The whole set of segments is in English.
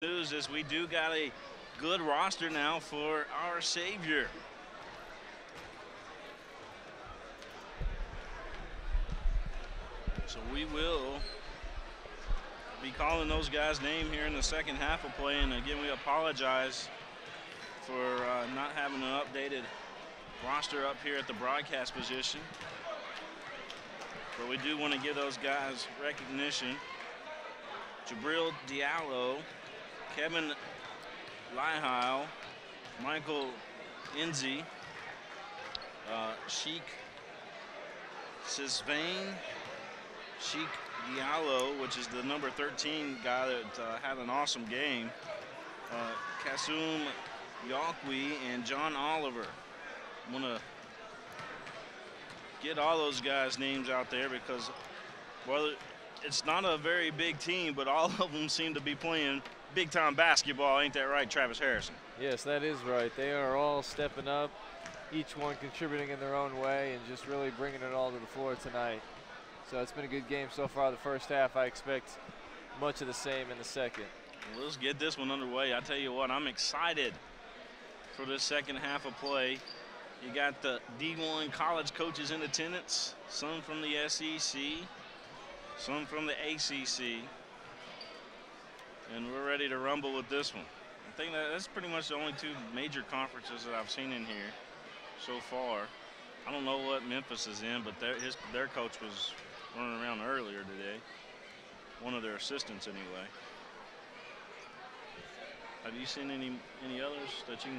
news is we do got a good roster now for our Savior. So we will be calling those guys' name here in the second half of play. And again, we apologize for not having an updated roster up here at the broadcast position. But we do want to give those guys recognition. Jabril Diallo, Kevin Lihile, Michael Enzi, Sheik Sisvain, Sheik Diallo, which is the number 13 guy that had an awesome game, Kasum Yaqui, and John Oliver. I'm going to get all those guys' names out there because, well, it's not a very big team, but all of them seem to be playing big-time basketball. Ain't that right, Travis Harrison? Yes, that is right. They are all stepping up, each one contributing in their own way and just really bringing it all to the floor tonight. So it's been a good game so far the first half. I expect much of the same in the second. Well, let's get this one underway. I tell you what, I'm excited for this second half of play. You got the D1 college coaches in attendance, some from the SEC, some from the ACC, and we're ready to rumble with this one. I think that's pretty much the only two major conferences that I've seen in here so far. I don't know what Memphis is in, but their coach was running around earlier today. One of their assistants, anyway. Have you seen any others that you?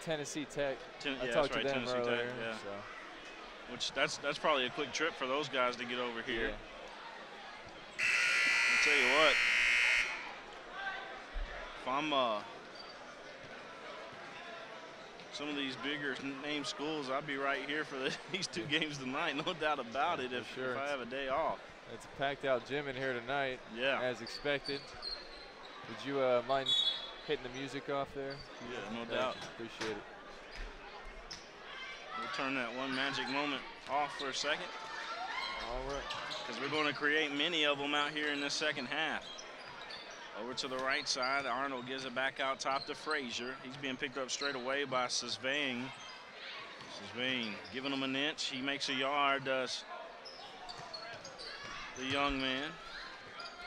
Tennessee Tech. I talked to them Tennessee earlier. Tech, yeah. So. Which that's probably a quick trip for those guys to get over here. Yeah. I'll tell you what. If I'm some of these bigger name schools, I'd be right here for these two games tonight, no doubt about it. If I have a day off. It's a packed out gym in here tonight. Yeah. As expected. Would you mind hitting the music off there? Yeah, no doubt. Appreciate it. We'll turn that one magic moment off for a second. All right. Because we're going to create many of them out here in this second half. Over to the right side, Arnold gives it back out top to Frazier. He's being picked up straight away by Sisvain. Sisvain giving him an inch. He makes a yard, does the young man.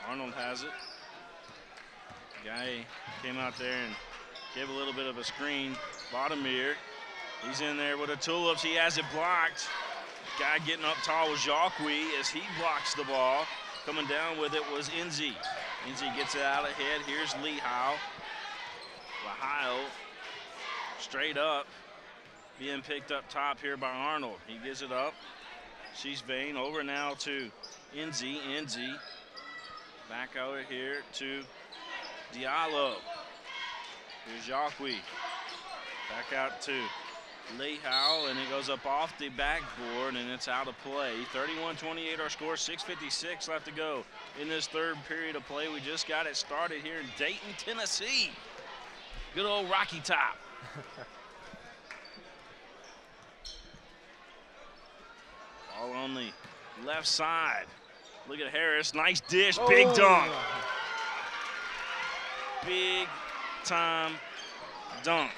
Arnold has it. Guy came out there and gave a little bit of a screen. Bottomir, he's in there with a tulips. He has it blocked. Guy getting up tall was Yaqui as he blocks the ball. Coming down with it was Enzi. Enzi gets it out ahead. Here's Lihile. Lihile straight up, being picked up top here by Arnold. He gives it up. Sisvain over now to Enzi. Enzi back over here to Diallo. Here's Yaqui. Back out to Lihile, and it goes up off the backboard, and it's out of play. 31-28 our score, 6:56 left to go in this third period of play. We just got it started here in Dayton, Tennessee. Good old Rocky Top. All on the left side. Look at Harris, nice dish, big dunk. Big time dunk.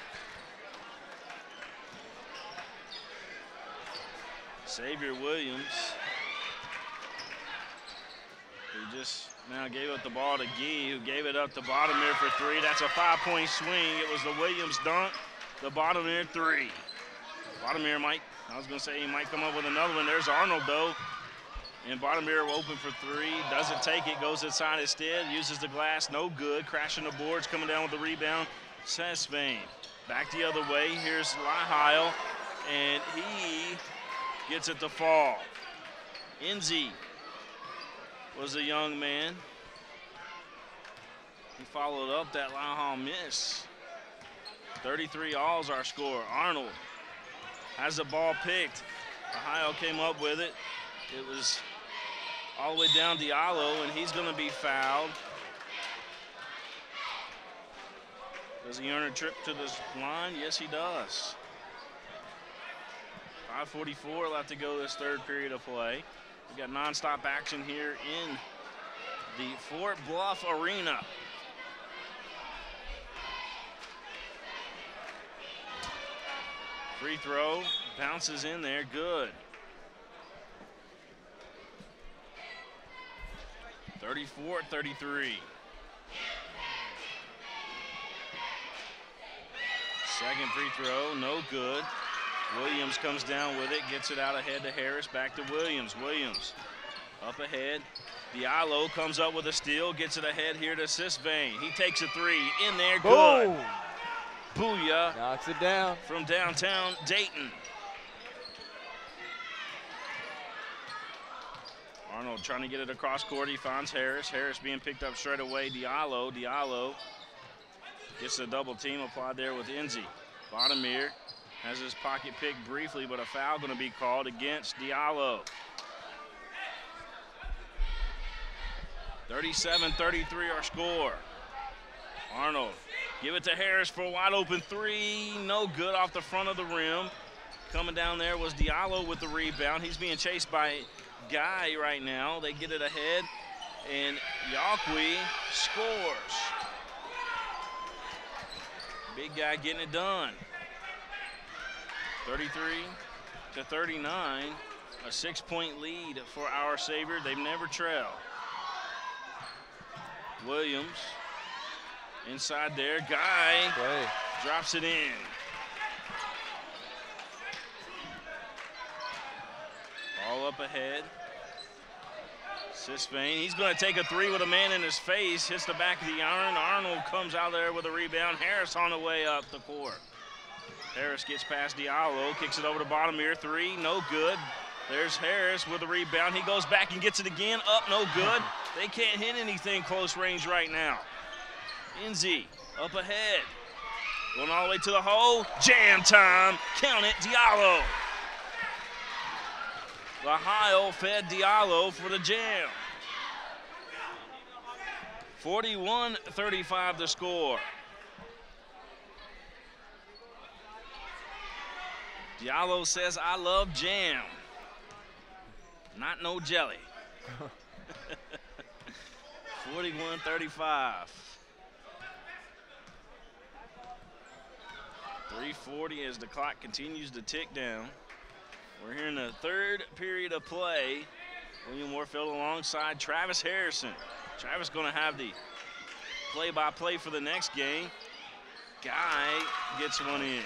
Xavier Williams, who just now gave up the ball to Gee, who gave it up to Bottomir for three. That's a 5-point swing. It was the Williams dunk, the Bottomir three. Bottomir I was going to say he might come up with another one. There's Arnold, though. And Bottomir open for three. Doesn't take it, goes inside instead, uses the glass, no good. Crashing the boards, coming down with the rebound. Sisvain back the other way. Here's Lihile, and he gets it to fall. Enzi was a young man. He followed up that Lihile miss. 33 all's our score. Arnold has the ball picked. Ohio came up with it. It was all the way down Diallo, and he's going to be fouled. Does he earn a trip to this line? Yes, he does. 5:44 left to go this third period of play. We got nonstop action here in the Fort Bluff Arena. Free throw, bounces in there, good. 34-33. Second free throw, no good. Williams comes down with it, gets it out ahead to Harris, back to Williams. Williams up ahead. Diallo comes up with a steal, gets it ahead here to Sisvain. He takes a three, in there, good. Boom. Booyah. Knocks it down. From downtown Dayton. Arnold trying to get it across court. He finds Harris. Harris being picked up straight away. Diallo. Diallo gets a double team applied there with Enzi. Bottomir has his pocket picked briefly, but a foul going to be called against Diallo. 37-33 our score. Arnold, give it to Harris for a wide open three. No good off the front of the rim. Coming down there was Diallo with the rebound. He's being chased by Guy right now. They get it ahead, and Yaqui scores. Big guy getting it done. 33-39, a 6-point lead for our Sabre. They've never trailed. Williams inside there. Guy drops it in. Ball up ahead. Sisvain, he's going to take a three with a man in his face. Hits the back of the iron. Arnold comes out there with a rebound. Harris on the way up the court. Harris gets past Diallo, kicks it over to Bottomir. Three, no good. There's Harris with a rebound. He goes back and gets it again. Up, no good. They can't hit anything close range right now. Enzi up ahead. Going all the way to the hole. Jam time. Count it, Diallo. Lahio fed Diallo for the jam. 41-35 the score. Diallo says, I love jam. Not no jelly. 41-35. 3:40 as the clock continues to tick down. We're here in the third period of play. William Warfield alongside Travis Harrison. Travis going to have the play-by-play for the next game. Guy gets one in.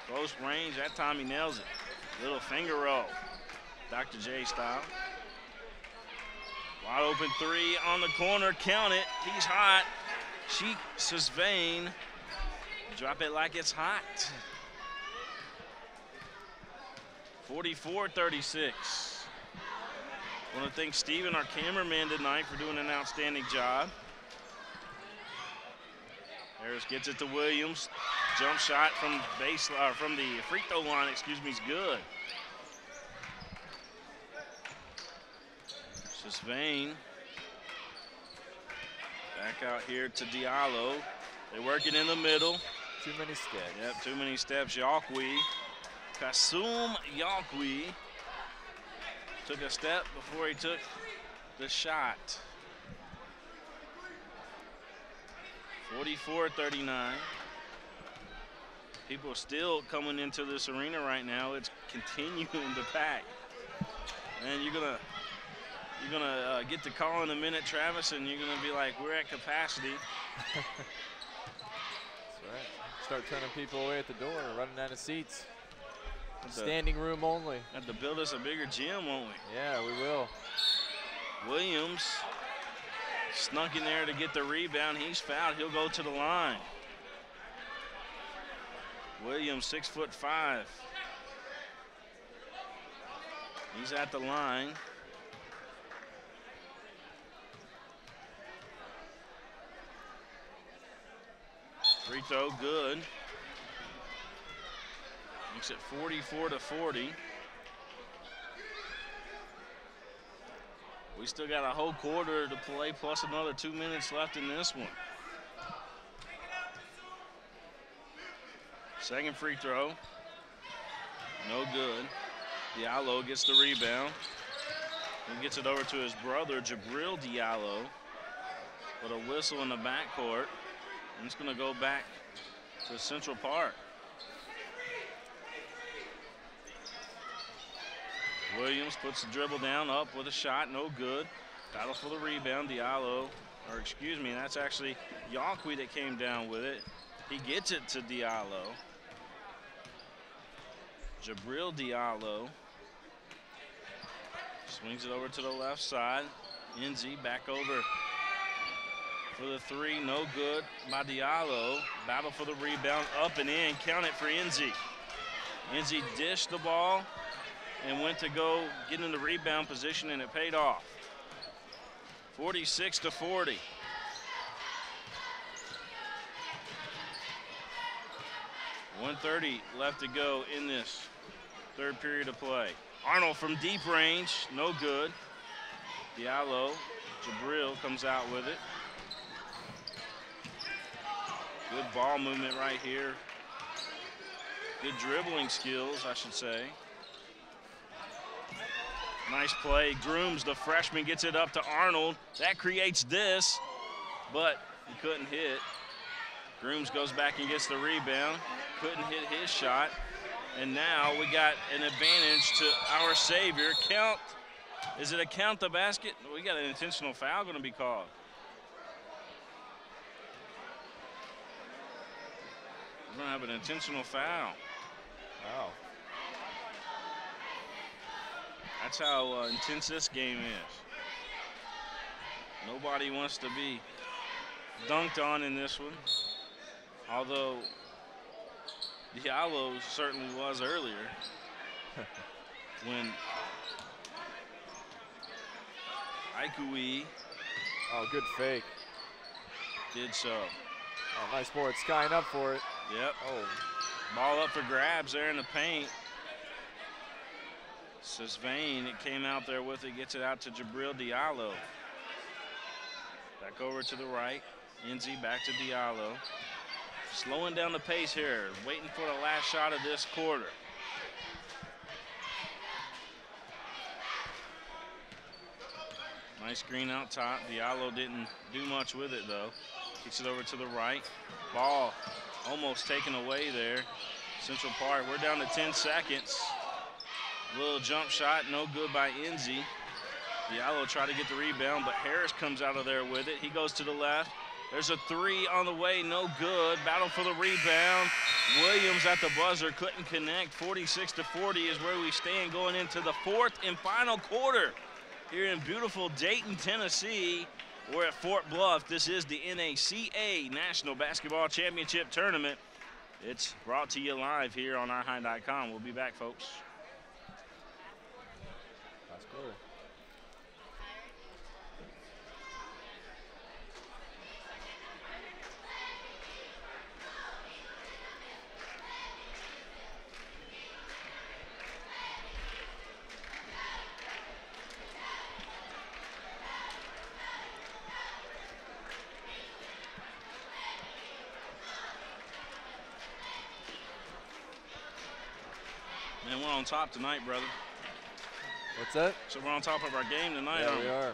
Close range, that time he nails it. Little finger roll, Dr. J style. Wide open three on the corner, count it. He's hot. Sheik Sisvain, drop it like it's hot. 44-36. Want to thank Steven, our cameraman tonight, for doing an outstanding job. Harris gets it to Williams. Jump shot from from the free throw line, excuse me, is good. Sisvain back out here to Diallo. They work it in the middle. Too many steps. Yep, too many steps. Yaqui. Kasum Yaqui took a step before he took the shot. 44-39. People are still coming into this arena right now. It's continuing to pack. And you're gonna get the call in a minute, Travis, and you're gonna be like, we're at capacity. That's right. Start turning people away at the door, running out of seats. Standing room only. Have to build us a bigger gym, won't we? Yeah, we will. Williams snuck in there to get the rebound. He's fouled. He'll go to the line. Williams, 6'5". He's at the line. Free throw, good. Makes it 44-40. We still got a whole quarter to play, plus another 2 minutes left in this one. Second free throw, no good. Diallo gets the rebound. He gets it over to his brother, Jabril Diallo, with a whistle in the backcourt. And it's gonna go back to Central Park. Williams puts the dribble down, up with a shot, no good. Battle for the rebound, Diallo, or excuse me, that's actually Yonqui that came down with it. He gets it to Diallo. Jabril Diallo swings it over to the left side. Enzi back over for the three, no good by Diallo. Battle for the rebound, up and in, count it for Enzi. Enzi dished the ball and went to go get in the rebound position, and it paid off. 46-40. .130 left to go in this third period of play. Arnold from deep range, no good. Diallo, Jabril comes out with it. Good ball movement right here. Good dribbling skills, I should say. Nice play. Grooms, the freshman, gets it up to Arnold. That creates this, but he couldn't hit. Grooms goes back and gets the rebound. Couldn't hit his shot. And now we got an advantage to our savior. Count. Is it a count the basket? We got an intentional foul going to be called. We're going to have an intentional foul. Wow. That's how intense this game is. Nobody wants to be dunked on in this one. Although Diallo certainly was earlier when Aikui good fake. did so. Oh, nice board, skying up for it. Yep. Oh. Ball up for grabs there in the paint. Sisvain, it came out there with it, gets it out to Jabril Diallo. Back over to the right. Enzi back to Diallo. Slowing down the pace here, waiting for the last shot of this quarter. Nice screen out top. Diallo didn't do much with it though. Kicks it over to the right. Ball almost taken away there. Central Park, we're down to 10 seconds. Little jump shot, no good by Enzi. Diallo tried to get the rebound, but Harris comes out of there with it. He goes to the left. There's a three on the way, no good. Battle for the rebound. Williams at the buzzer, couldn't connect. 46-40 is where we stand going into the fourth and final quarter here in beautiful Dayton, Tennessee. We're at Fort Bluff. This is the NACA National Basketball Championship Tournament. It's brought to you live here on ourhigh.com. We'll be back, folks. That's cool. Man, we're on top tonight, brother. What's that? So we're on top of our game tonight. Yeah, we are.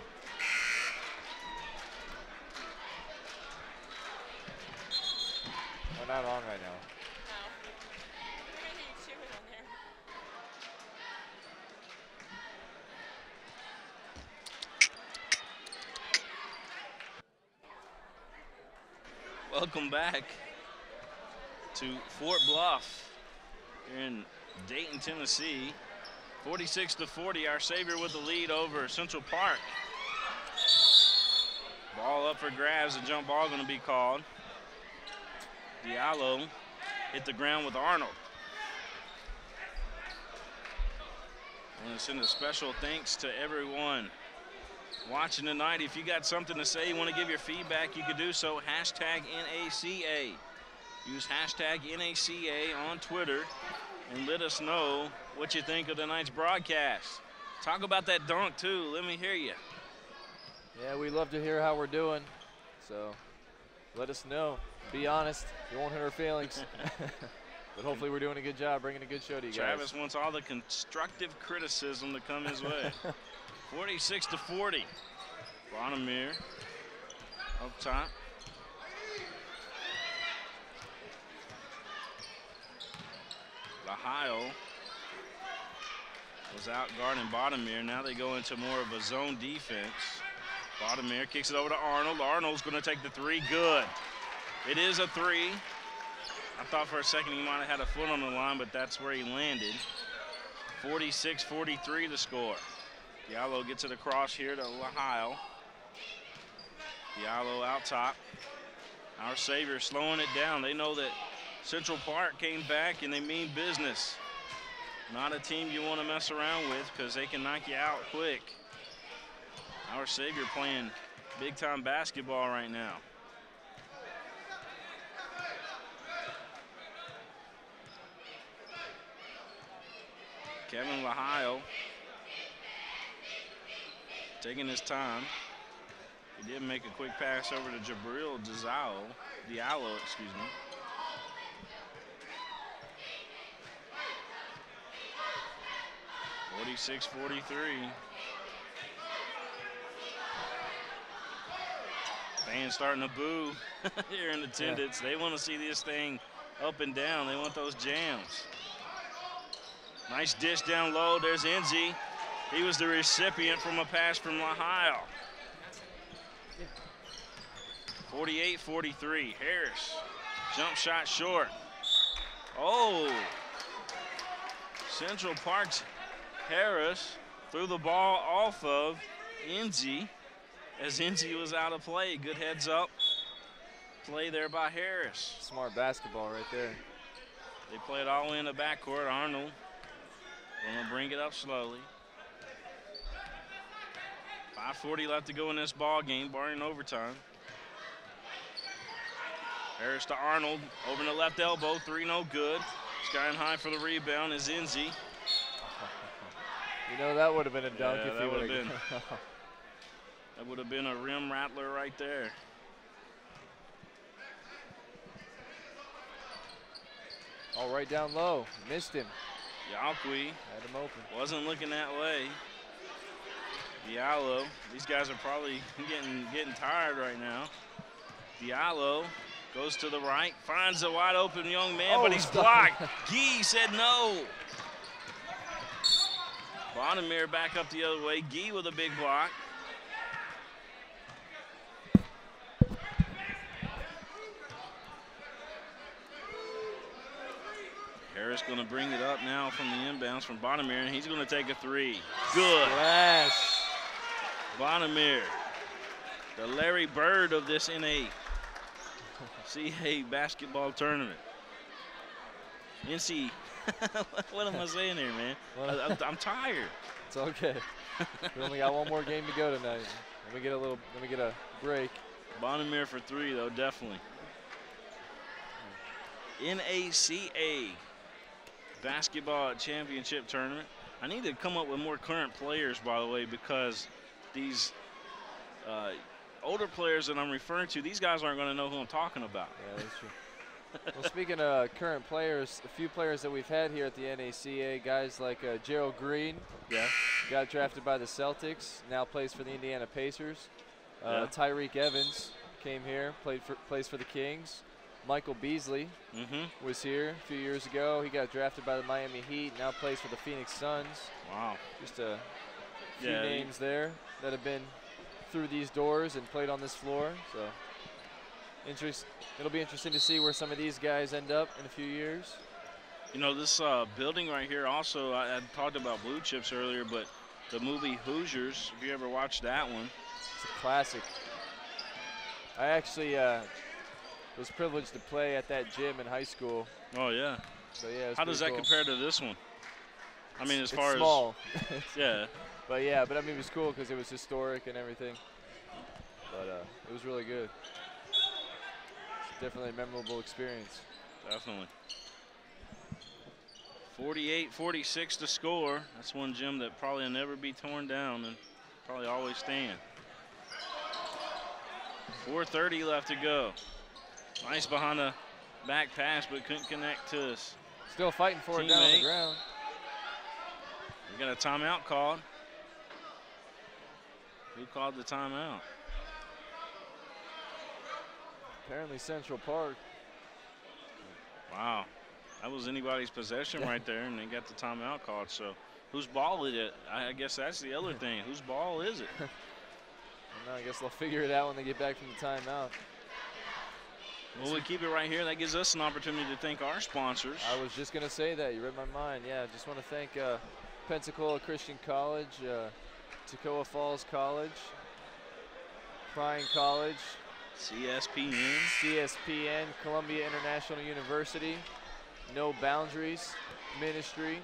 We're not on right now. Welcome back to Fort Bluff here in Dayton, Tennessee. 46-40, our savior with the lead over Central Park. Ball up for grabs, a jump ball going to be called. Diallo hit the ground with Arnold. I want to send a special thanks to everyone watching tonight. If you got something to say, you want to give your feedback, you can do so. Hashtag NACA. Use hashtag NACA on Twitter and let us know what you think of tonight's broadcast. Talk about that dunk too. Let me hear you. Yeah, we love to hear how we're doing. So let us know. Be honest. You won't hurt our feelings. But hopefully we're doing a good job bringing a good show to you guys. Travis wants all the constructive criticism to come his way. 46-40. Bonamere up top. Lahaio was out guarding Bottomere. Now they go into more of a zone defense. Bottomere kicks it over to Arnold. Arnold's going to take the three. Good. It is a three. I thought for a second he might have had a foot on the line, but that's where he landed. 46-43 the score. Diallo gets it across here to Lahile. Diallo out top. Our Savior slowing it down. They know that Central Park came back and they mean business. Not a team you want to mess around with because they can knock you out quick. Our Savior playing big time basketball right now. Kevin Lahile taking his time. He did make a quick pass over to Jabril Diallo, excuse me. (46-43). Fans starting to boo here in attendance. Yeah. They want to see this thing up and down. They want those jams. Nice dish down low. There's Enzi. He was the recipient from a pass from Lahile. 48-43. Harris. Jump shot short. Oh. Central Park's Harris threw the ball off of Enzi as Enzi was out of play. Good heads up play there by Harris. Smart basketball right there. They play it all in the backcourt. Arnold gonna bring it up slowly. 5:40 left to go in this ball game, barring overtime. Harris to Arnold, over in the left elbow, three no good. Skying high for the rebound is Enzi. You know that would have been a dunk if that would have been. That would have been a rim rattler right there. All right down low, missed him. Yalqui had him open. Wasn't looking that way. Diallo, these guys are probably getting tired right now. Diallo goes to the right, finds a wide open young man, but he's blocked. Guy said no. Bottomere back up the other way. Guy with a big block. Harris going to bring it up now from the inbounds from Bottomere, and he's going to take a three. Good. Yes. Bottomere, the Larry Bird of this NACA basketball tournament. NC, what am I saying here, man? I'm tired. It's okay. We only got one more game to go tonight. Let me get a break. Bottomere for three, though, definitely. NACA basketball championship tournament. I need to come up with more current players, by the way, because these older players that I'm referring to, these guys aren't going to know who I'm talking about. Yeah, that's true. Well, speaking of current players, a few players that we've had here at the NACA, guys like Gerald Green. Yeah. Got drafted by the Celtics, now plays for the Indiana Pacers. Tyreek Evans came here, plays for the Kings. Michael Beasley was here a few years ago. He got drafted by the Miami Heat, now plays for the Phoenix Suns. Wow. Just a few names there that have been through these doors and played on this floor. So it'll be interesting to see where some of these guys end up in a few years. You know, this building right here also, I talked about blue chips earlier, but the movie Hoosiers, if you ever watched that one. It's a classic. I actually was privileged to play at that gym in high school. Oh, yeah. So, yeah, how does that compare to this one? I mean, as far as small. Yeah. But yeah, I mean, it was cool because it was historic and everything. But it was really good. It's definitely a memorable experience. Definitely. 48-46 to score. That's one gym that probably will never be torn down and probably always stand. 4:30 left to go. Nice behind the back pass, but couldn't connect to his Still fighting for it down on the ground. We got a timeout called. Who called the timeout? Apparently Central Park. Wow. That was anybody's possession right there, and they got the timeout called. So Whose ball is it? I guess that's the other thing. Whose ball is it? I guess they'll figure it out when they get back from the timeout. Well, we keep it right here. That gives us an opportunity to thank our sponsors. I was just going to say that. You read my mind. Yeah, just want to thank Pensacola Christian College, Toccoa Falls College, Prime College, CSPN, Columbia International University, No Boundaries Ministry,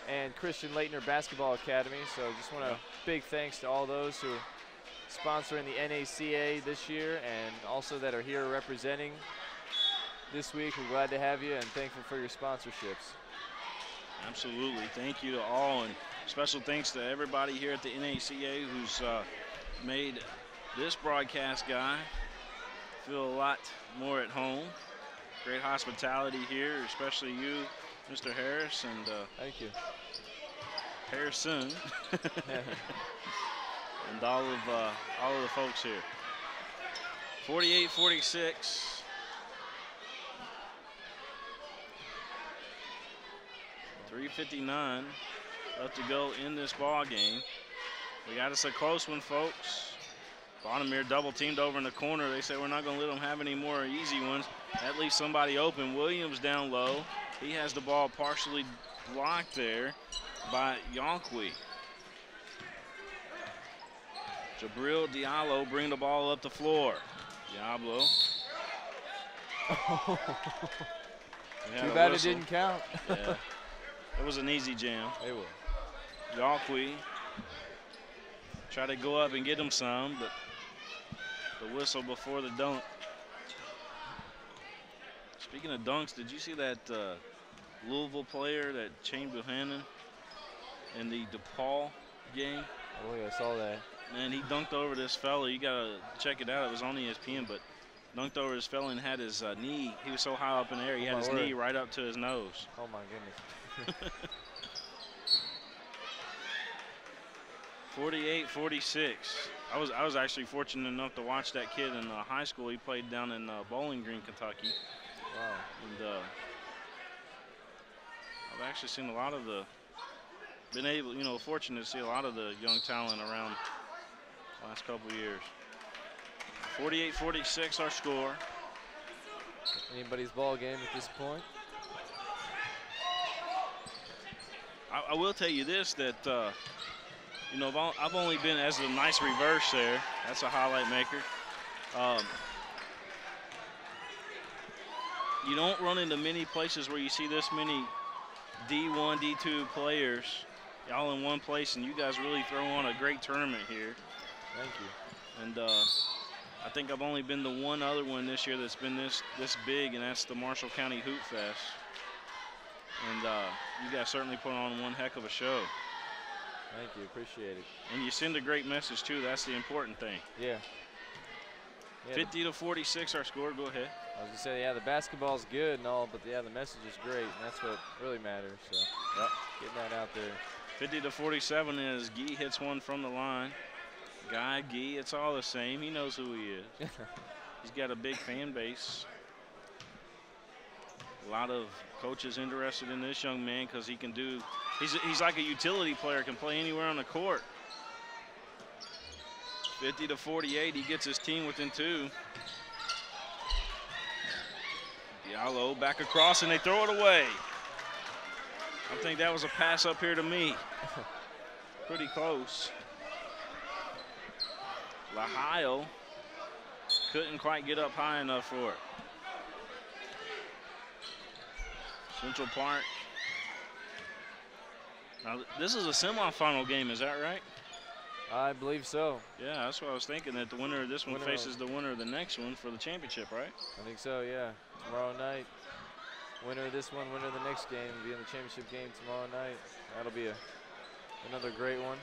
and Christian Leitner Basketball Academy. So just want to big thanks to all those who are sponsoring the NACA this year and also that are here representing this week. We're glad to have you and thankful for your sponsorships. Absolutely. Thank you to all, and special thanks to everybody here at the NACA who's made this broadcast guy feel a lot more at home. Great hospitality here, especially you, Mr. Harris, and thank you, Harrison, and all of the folks here. 48-46. 3:59 left to go in this ball game. We got us a close one, folks. Bonamere double teamed over in the corner. They say we're not going to let them have any more easy ones. That leaves somebody open. Williams down low. He has the ball partially blocked there by Yonqui. Jabril Diallo bring the ball up the floor. Diablo. Too bad it didn't count. Yeah. It was an easy jam. It was. Yonqui try to go up and get him some, but the whistle before the dunk. Speaking of dunks, did you see that Louisville player, that Shane Buchanan, in the DePaul game? Oh, yeah, I saw that. Man, he dunked over this fella. You got to check it out. It was on ESPN, but dunked over this fella and had his knee. He was so high up in the air, he had his knee right up to his nose. Oh, my goodness. 48-46. I was actually fortunate enough to watch that kid in high school. He played down in Bowling Green, Kentucky. Wow. And I've actually seen a lot of fortunate to see a lot of the young talent around the last couple of years. 48-46 our score. Anybody's ball game at this point. I will tell you this, that I've only been, as a nice reverse there. That's a highlight maker. You don't run into many places where you see this many D1, D2 players all in one place, and you guys really throw on a great tournament here. Thank you. And I think I've only been to one other one this year that's been this big, and that's the Marshall County Hoop Fest. And you guys certainly put on one heck of a show. Thank you, appreciate it. And you send a great message too. That's the important thing. Yeah. 50-46 our score. Go ahead. I was gonna say, yeah, the basketball's good and all, but yeah, the message is great, and that's what really matters. So, yep, getting that out there. 50-47 as Gee hits one from the line. Guy Gee, it's all the same. He knows who he is. He's got a big fan base. A lot of coaches interested in this young man because he can do. He's like a utility player, can play anywhere on the court. 50-48, he gets his team within two. Diallo back across, and they throw it away. I think that was a pass up here to me. Pretty close. Lahaio couldn't quite get up high enough for it. Central Park. Now, this is a semifinal game, is that right? I believe so. Yeah, that's what I was thinking, that the winner of this one faces the winner of the next one for the championship, right? I think so, yeah. Tomorrow night, winner of this one, winner of the next game will be in the championship game tomorrow night. That'll be another great one.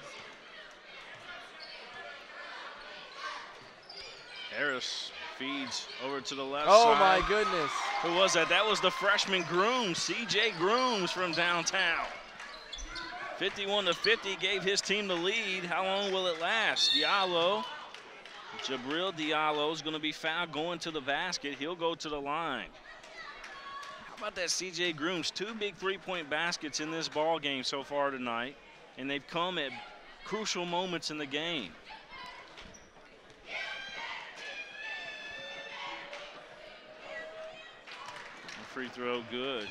Harris feeds over to the left side. Oh, my goodness. Who was that? That was the freshman Grooms, C.J. Grooms from downtown. 51-50 gave his team the lead. How long will it last? Diallo, Jabril Diallo is going to be fouled going to the basket. He'll go to the line. How about that CJ Grooms? 2 big three-point baskets in this ball game so far tonight, and they've come at crucial moments in the game. The free throw good.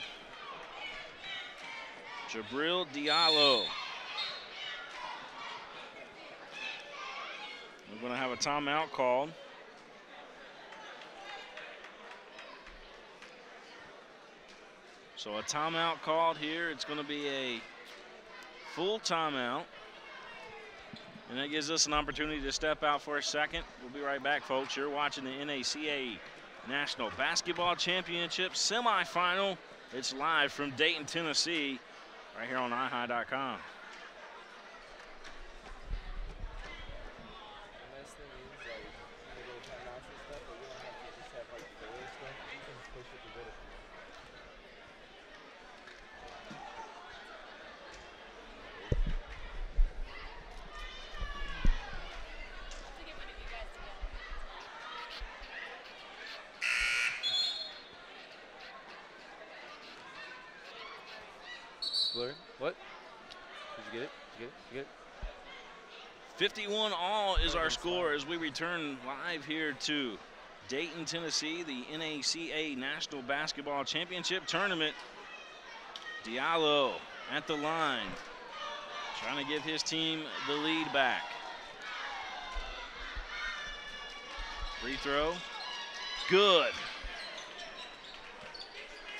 Jabril Diallo. We're going to have a timeout called. So a timeout called here. It's going to be a full timeout. And that gives us an opportunity to step out for a second. We'll be right back, folks. You're watching the NACA National Basketball Championship semifinal. It's live from Dayton, Tennessee, right here on iHigh.com. What? Did you get it? Did you get it? 51 all is our score as we return live here to Dayton, Tennessee, the NACA National Basketball Championship Tournament. Diallo at the line, trying to give his team the lead back. Free throw, good.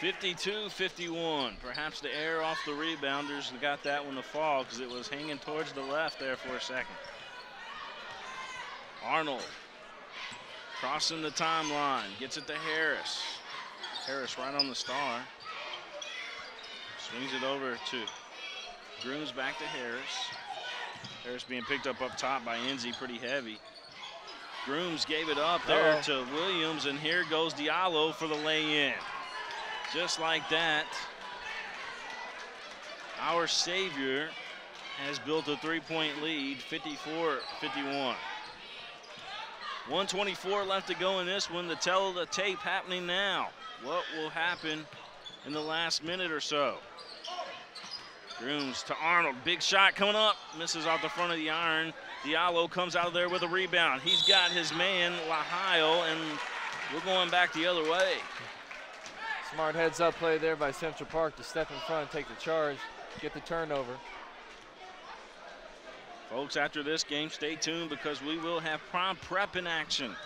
52-51. Perhaps the error off the rebounders got that one to fall because it was hanging towards the left there for a second. Arnold crossing the timeline, gets it to Harris. Harris right on the star. Swings it over to Grooms, back to Harris. Harris being picked up top by Enzi, pretty heavy. Grooms gave it up there to Williams, and here goes Diallo for the lay-in. Just like that, our Savior has built a three-point lead, 54-51. 1:24 left to go in this one. The tell of the tape happening now. What will happen in the last minute or so? Grooms to Arnold, big shot coming up, misses off the front of the iron. Diallo comes out of there with a rebound. He's got his man, Lahaio, and we're going back the other way. Smart heads-up play there by Central Park to step in front, take the charge, get the turnover. Folks, after this game, stay tuned because we will have prom prep in action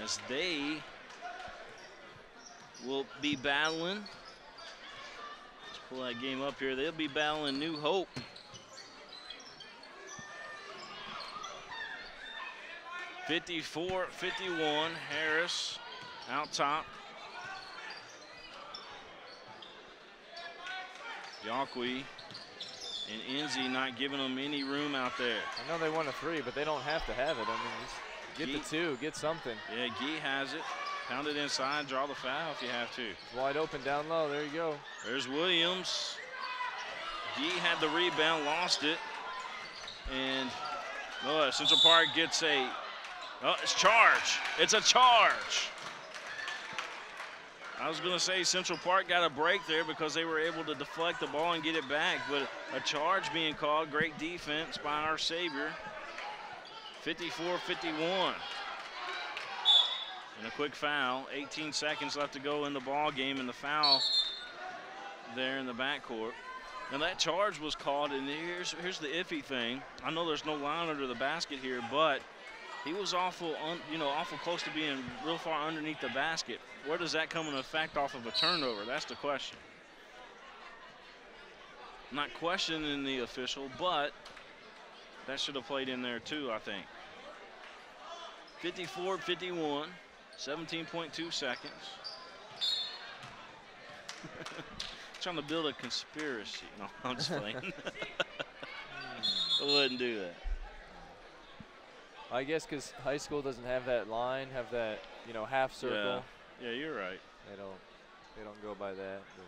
as they will be battling. Let's pull that game up here. They'll be battling New Hope. (54-51). Harris out top. Yaqui and Enzi not giving them any room out there. I know they want a three, but they don't have to have it. I mean, just get the two, get something. Yeah, Gee has it. Pound it inside, draw the foul if you have to. It's wide open down low, there you go. There's Williams. Gee had the rebound, lost it. And Central Park gets a, it's charge. It's a charge. I was going to say Central Park got a break there because they were able to deflect the ball and get it back, but a charge being called. Great defense by our Savior. 54-51. And a quick foul. 18 seconds left to go in the ball game, and the foul there in the backcourt. Now that charge was called, and here's the iffy thing. I know there's no line under the basket here, but he was awful close to being real far underneath the basket. Where does that come into effect off of a turnover? That's the question. I'm not questioning the official, but that should have played in there too, I think. 54-51, 17.2 seconds. Trying to build a conspiracy. No, I'm just playing. I wouldn't do that. I guess because high school doesn't have that line, have that, half circle. Yeah, you're right. They don't go by that. But.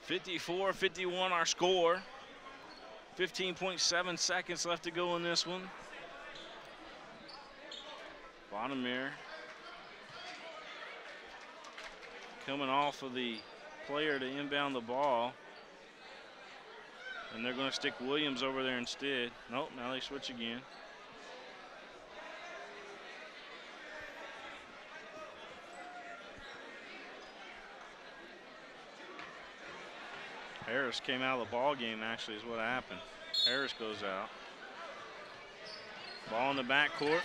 54-51 our score. 15.7 seconds left to go in this one. Bottomere coming off of the player to inbound the ball. And they're going to stick Williams over there instead. Nope, now they switch again. Harris came out of the ball game, actually, is what happened. Harris goes out. Ball in the backcourt.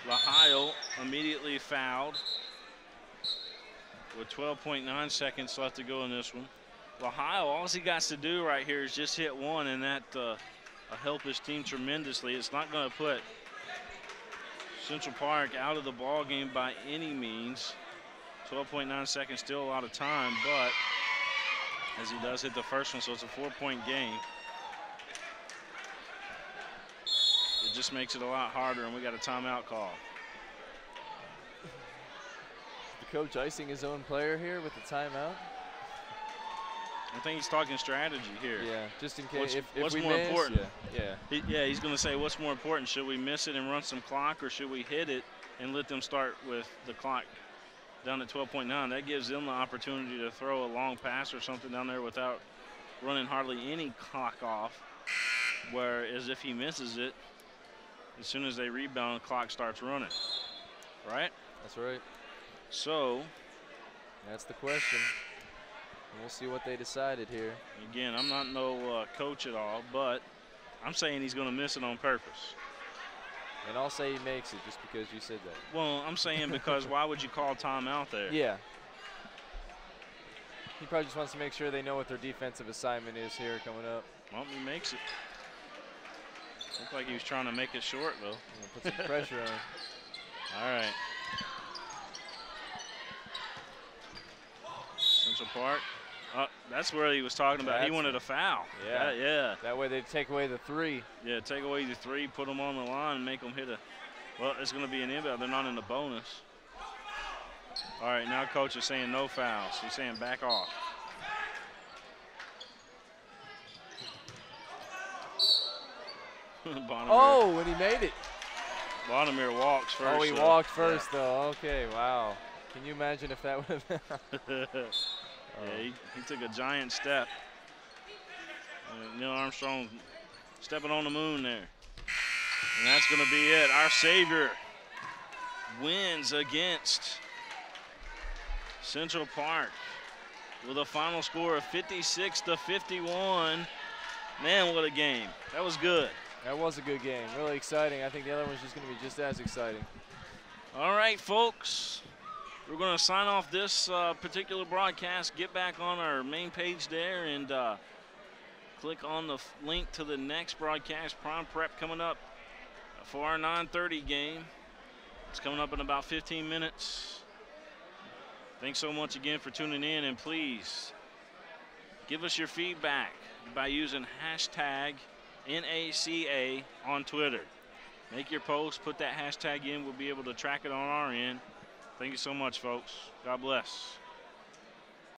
Lahail immediately fouled with 12.9 seconds left to go in this one. Lahail, all he got to do right here is just hit one, and that will help his team tremendously. It's not going to put Central Park out of the ball game by any means. 12.9 seconds, still a lot of time, but as he does hit the first one, so it's a 4-point game. It just makes it a lot harder, and we got a timeout call. The coach icing his own player here with the timeout? I think he's talking strategy here. Yeah, just in case. What's if we more miss, important? Yeah. He's going to say, what's more important? Should we miss it and run some clock, or should we hit it and let them start with the clock down at 12.9? That gives them the opportunity to throw a long pass or something down there without running hardly any clock off. Whereas if he misses it, as soon as they rebound, the clock starts running. Right? That's right. So that's the question. We'll see what they decided here. Again, I'm not no coach at all, but I'm saying he's going to miss it on purpose. And I'll say he makes it just because you said that. Well, I'm saying because why would you call timeout there? Yeah. He probably just wants to make sure they know what their defensive assignment is here coming up. Well, he makes it. Looked like he was trying to make it short, though. Put some pressure on. All right. Central Park. That's where he was talking about. He wanted a foul. Yeah. Yeah. That way they take away the three. Yeah, take away the three, put them on the line, and make them hit a. Well, it's going to be an inbound. They're not in the bonus. All right, now coach is saying no fouls. He's saying back off. Oh, and he made it. Bottomere walks first. Oh, he walked first, though. Okay, wow. Can you imagine if that would have been? Yeah, he took a giant step. Neil Armstrong stepping on the moon there. And that's going to be it. Our Savior wins against Central Park with a final score of 56-51. Man, what a game. That was good. That was a good game. Really exciting. I think the other one's just going to be just as exciting. All right, folks. We're going to sign off this particular broadcast. Get back on our main page there and click on the link to the next broadcast. Prime Prep coming up for our 9:30 game. It's coming up in about 15 minutes. Thanks so much again for tuning in, and please give us your feedback by using hashtag NACA on Twitter. Make your post, put that hashtag in. We'll be able to track it on our end. Thank you so much, folks. God bless.